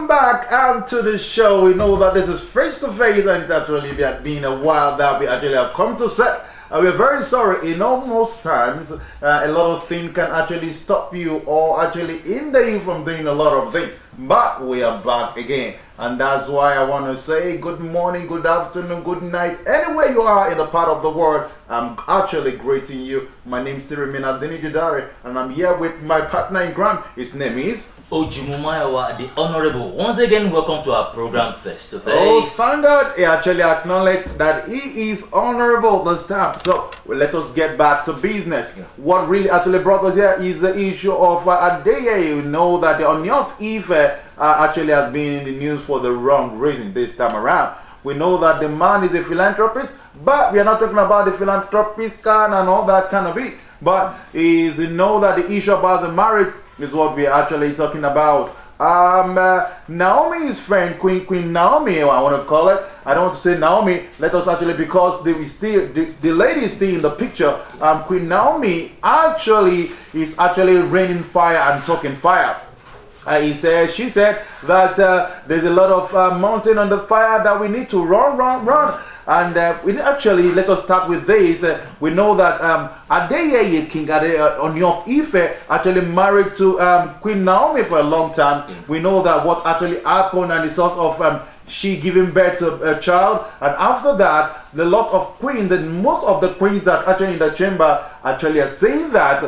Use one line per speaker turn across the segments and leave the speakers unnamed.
welcome back to the show. We know that this is face to face, and it's actually been a while that we actually have come to set. We're very sorry. Most times, a lot of things can actually stop you or actually hinder you from doing a lot of things. But we are back again, and that's why I want to say good morning, good afternoon, good night, anywhere you are in the part of the world. I'm actually greeting you. My name is Sirimina Denijidare, and I'm here with my partner in crime. His name is
Ojumumayawa, the Honorable. Once again, welcome to our program Face to Face.
Oh, thank God, he actually acknowledged that he is honorable this time. So let us get back to business. Yeah. What really actually brought us here is the issue of Adeye. You know that the Ooni of Ife actually has been in the news for the wrong reason this time around. We know that the man is a philanthropist, but we are not talking about the philanthropist kind and all that kind of it. But is know that the issue about the marriage is what we are actually talking about. Naomi's friend, Queen Naomi, I want to call it. I don't want to say Naomi. Let us actually, because the lady is still in the picture. Queen Naomi actually is actually raining fire and talking fire. She said that there's a lot of mountain on the fire that we need to run. And we actually, let us start with this. We know that Adeye, King Ooni of Ife, actually married to Queen Naomi for a long time. Yeah. We know that what actually happened and the source of she giving birth to a child. And after that, the lot of queens, most of the queens that actually in the chamber actually are saying that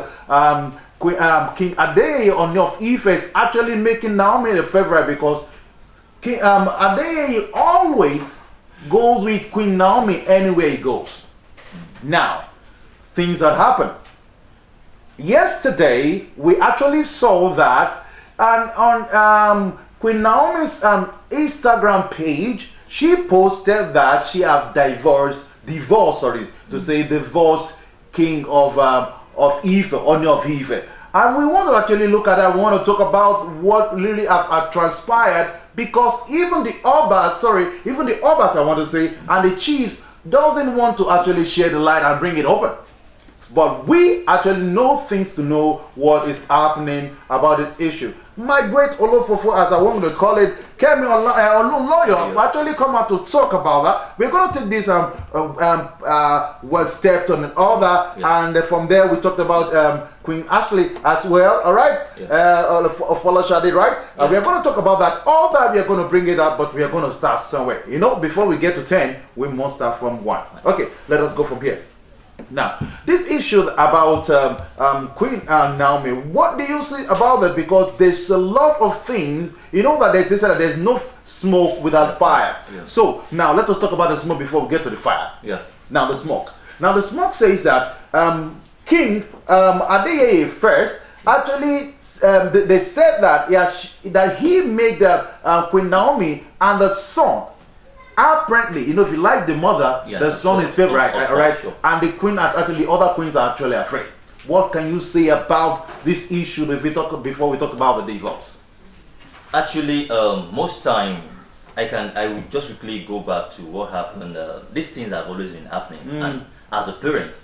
King Adeye Ooni of Ife is actually making Naomi the favorite, because King Adeye always goes with Queen Naomi anywhere he goes. Now, things that happen. Yesterday, we actually saw that, and on Queen Naomi's Instagram page, she posted that she have divorced King of Ife, Ooni of Ife. And we want to actually look at that. We want to talk about what really have transpired, because even the Obas, I want to say, and the chiefs doesn't want to actually share the light and bring it open. But we actually know things to know what is happening about this issue. My great Olofofo, as I want to call it, Kemi lawyer, have actually come out to talk about that. We're going to take this one step to another, and from there we talked about Queen Ashley as well. All right, Afolashade, right? We are going to talk about that. All that we are going to bring it up, but we are going to start somewhere. Before we get to 10, we must start from 1. Okay, let us go from here. Now, this issue about Queen Naomi, what do you see about that? Because there's a lot of things, that they say that there's no smoke without fire. Yeah. So, now let us talk about the smoke before we get to the fire. Yeah. Now, the smoke. Now, the smoke says that King Adeye first, actually, they said that, that he made Queen Naomi and the son. Apparently, if you like the mother, the son is favorite, right? Sure. And the queen, actually, other queens are actually afraid. What can you say about this issue before we talk about the divorce? Actually,
most time, I would just quickly go back to what happened. These things have always been happening, and as a parent,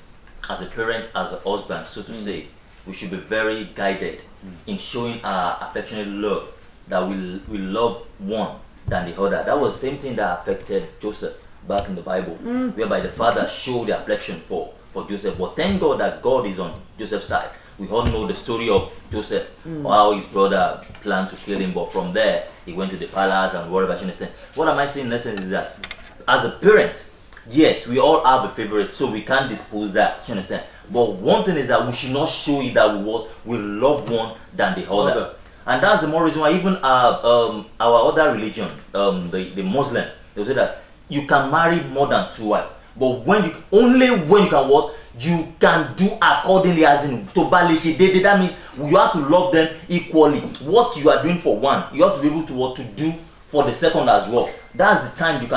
as a husband, so to say, we should be very guided in showing our affectionate love, that we love one than the other. That was the same thing that affected Joseph back in the Bible, whereby the father showed the affection for Joseph. But thank God that God is on Joseph's side. We all know the story of Joseph, how his brother planned to kill him, but from there he went to the palace and whatever. Understand? What am I saying in essence is that as a parent, yes, we all have a favorite, so we can't dispose that. You understand? But one thing is that we should not show it that we love one than the other. And that's the more reason why even our other religion, the Muslim, they say that you can marry more than 2 wives, but only when you can you can do accordingly, as in to balish. That means you have to love them equally. What you are doing for one, you have to be able to do for the second as well. That's the time you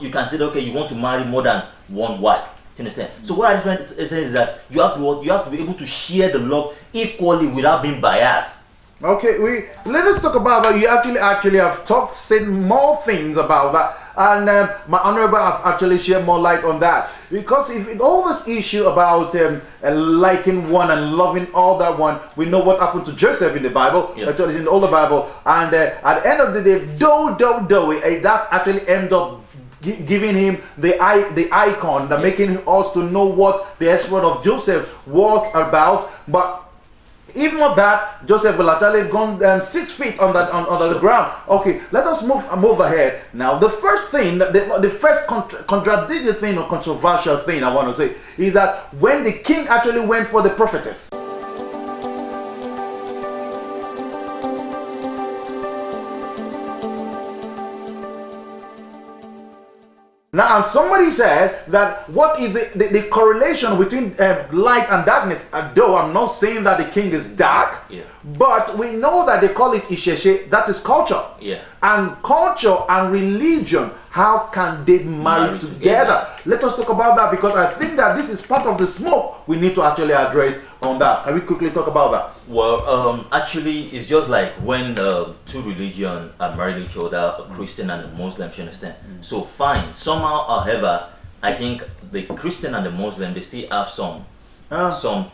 can say, okay, you want to marry more than 1 wife. You understand? So what I'm trying to say is that you have to be able to share the love equally without being biased.
Okay, let us talk about that. You actually have said more things about that, and my honorable have actually shared more light on that, because if it all this issue about liking one and loving all that one, we know what happened to Joseph in the Bible, actually in the older Bible, and at the end of the day, that actually ended up giving him the icon, making us to know what the exploit of Joseph was about, but. Even with that, Joseph will actually gone 6 feet on the ground. Okay, let us move ahead. Now, the first thing, the first contradictory thing or controversial thing I want to say is that when the king actually went for the prophetess. Now, and somebody said that what is the correlation between light and darkness? Though I'm not saying that the king is dark, but we know that they call it Isheshe, that is culture. And culture and religion, how can they marry together? Let us talk about that, because I think that this is part of the smoke we need to actually address on that. Can we quickly talk about that?
Well, actually, it's just like when two religions are married each other, a Christian and a Muslim, you understand? So fine. Somehow, however, I think the Christian and the Muslim, they still have some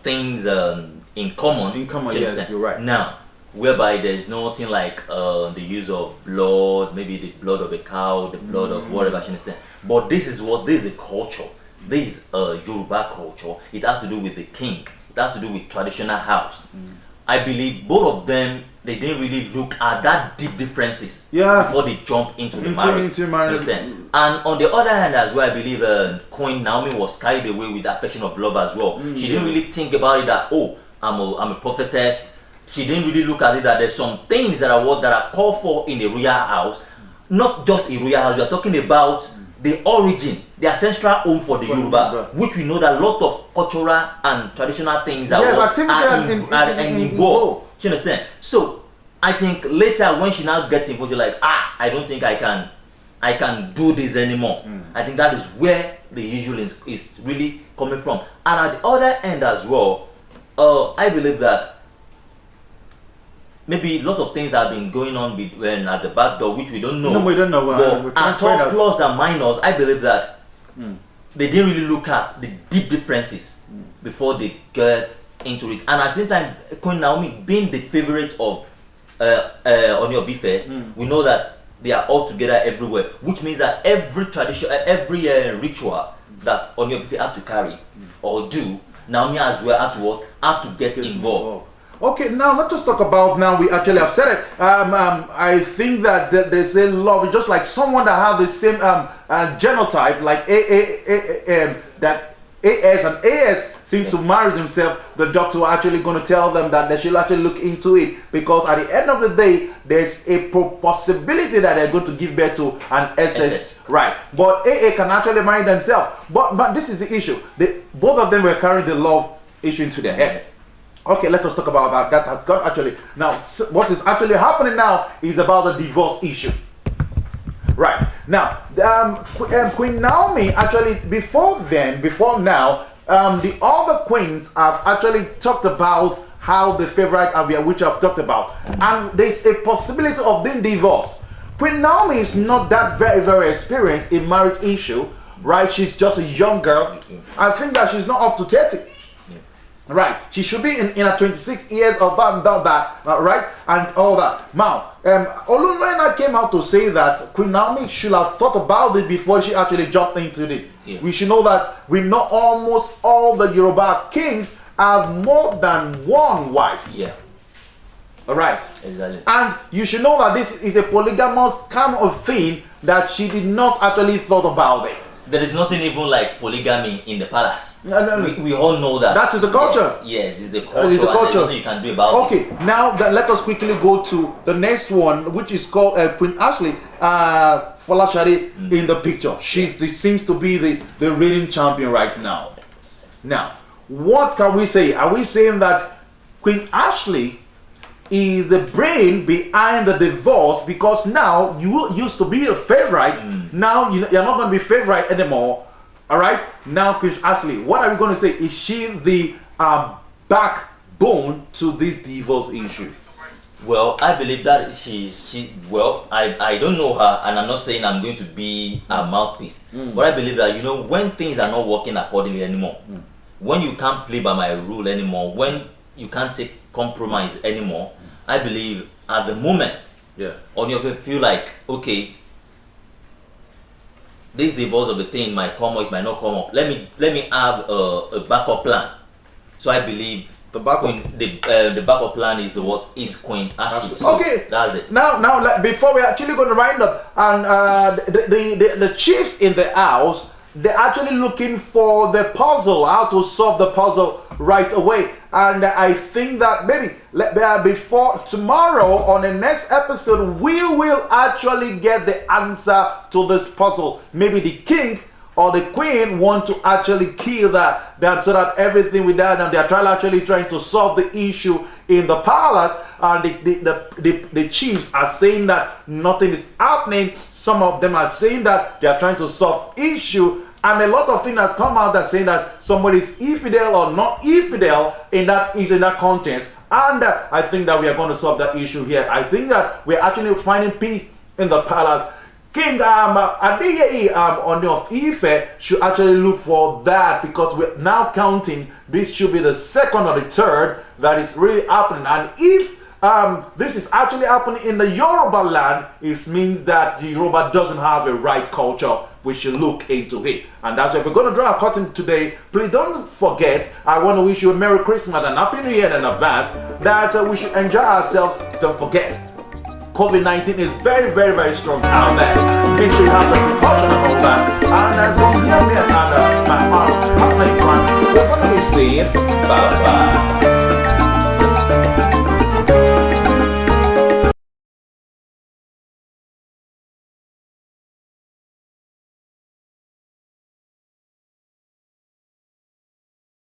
things in common.
In common, yes, you're right.
Now, whereby there's nothing like the use of blood, maybe the blood of a cow, the blood of whatever, you understand? But this is a culture. This is Yoruba culture. It has to do with the king. It has to do with traditional house. I believe both of them, they didn't really look at that deep differences before they jump into marriage. Understand? And on the other hand as well, I believe Queen Naomi was carried away with the affection of love as well. She didn't really think about it that, oh, I'm a prophetess. She didn't really look at it that there's some things that are called for in the royal house. Not just a royal house, we are talking about the origin, the ancestral home for the Yoruba, which we know that a lot of cultural and traditional things are involved. You understand? So I think later when she now gets involved, you're like, I don't think I can do this anymore. I think that is where the issue is really coming from. And at the other end as well, I believe that maybe a lot of things have been going on at the back door, which we don't know.
No, we don't know.
But at all plus and minus, I believe that they didn't really look at the deep differences before they get into it. And at the same time, Queen Naomi being the favorite of Ooni of Ife, we know that they are all together everywhere, which means that every tradition, every ritual that Ooni of Ife have to carry or do, Naomi as well have to get involved.
Okay, now let's just talk about, now we actually have said it. I think that there's a love, just like someone that have the same genotype, like that AS and AS seems to marry themselves. The doctor are actually going to tell them that they should actually look into it, because at the end of the day, there's a possibility that they're going to give birth to an SS. Right? But AA can actually marry themselves. But this is the issue. Both of them were carrying the love issue into their head. Okay, let us talk about that. That has got actually. Now, what is actually happening now is about the divorce issue. Right. Now, Queen Naomi actually, before now, the other queens have actually talked about how the favorite are, which I've talked about. And there's a possibility of being divorced. Queen Naomi is not that very, very experienced in marriage issue, right? She's just a young girl. I think that she's not up to 30. Right, she should be in her 26 years of that, right, and all that. Now, Olori came out to say that Queen Naomi should have thought about it before she actually jumped into this. We should know that we know almost all the Yoruba kings have more than one wife. All right,
exactly.
And you should know that this is a polygamous kind of thing, that she did not actually thought about it.
There is nothing even like polygamy in the palace.
No.
We all know that.
That is the culture.
Yes, it's the culture.
It's the culture.
There's nothing you can do about it.
Okay, now let us quickly go to the next one, which is called Queen Ashley Afolashade in the picture. She seems to be the reigning champion right now. Now, what can we say? Are we saying that Queen Ashley is the brain behind the divorce, because now you used to be a favorite, now you're not going to be favorite anymore? All right, now Queen Ashley, what are we going to say? Is she the backbone to this divorce issue?
Well, I believe that well, I don't know her, and I'm not saying I'm going to be a mouthpiece, but I believe that, when things are not working accordingly anymore, when you can't play by my rule anymore, when you can't take compromise anymore, I believe at the moment, on your feel like, okay, this divorce of the thing might come up, it might not come up. Let me have a backup plan. So I believe the backup plan is is Queen Ashley. So
okay,
that's it.
Now, before we're actually going to wind up, and the chiefs in the house, they're actually looking for the puzzle, how to solve the puzzle right away. And I think that maybe before tomorrow on the next episode, we will actually get the answer to this puzzle. Maybe the king or the queen want to actually kill that so that everything with that, and they're trying to solve the issue in the palace, and the chiefs are saying that nothing is happening. Some of them are saying that they are trying to solve issue, and a lot of things has come out that saying that somebody is infidel or not infidel in that issue, in that context. And I think that we are going to solve that issue here. I think that we're actually finding peace in the palace. King Adegoke Ooni of Ife should actually look for that, because we're now counting, this should be the second or the third that is really happening. And if this is actually happening in the Yoruba land, it means that the Yoruba doesn't have a right culture. We should look into it. And that's why we're going to draw a curtain today. Please don't forget, I want to wish you a Merry Christmas and Happy New Year in advance, that we should enjoy ourselves. Don't forget, COVID-19 is very, very, very strong out there. Make sure you have the precaution and all that. And from here,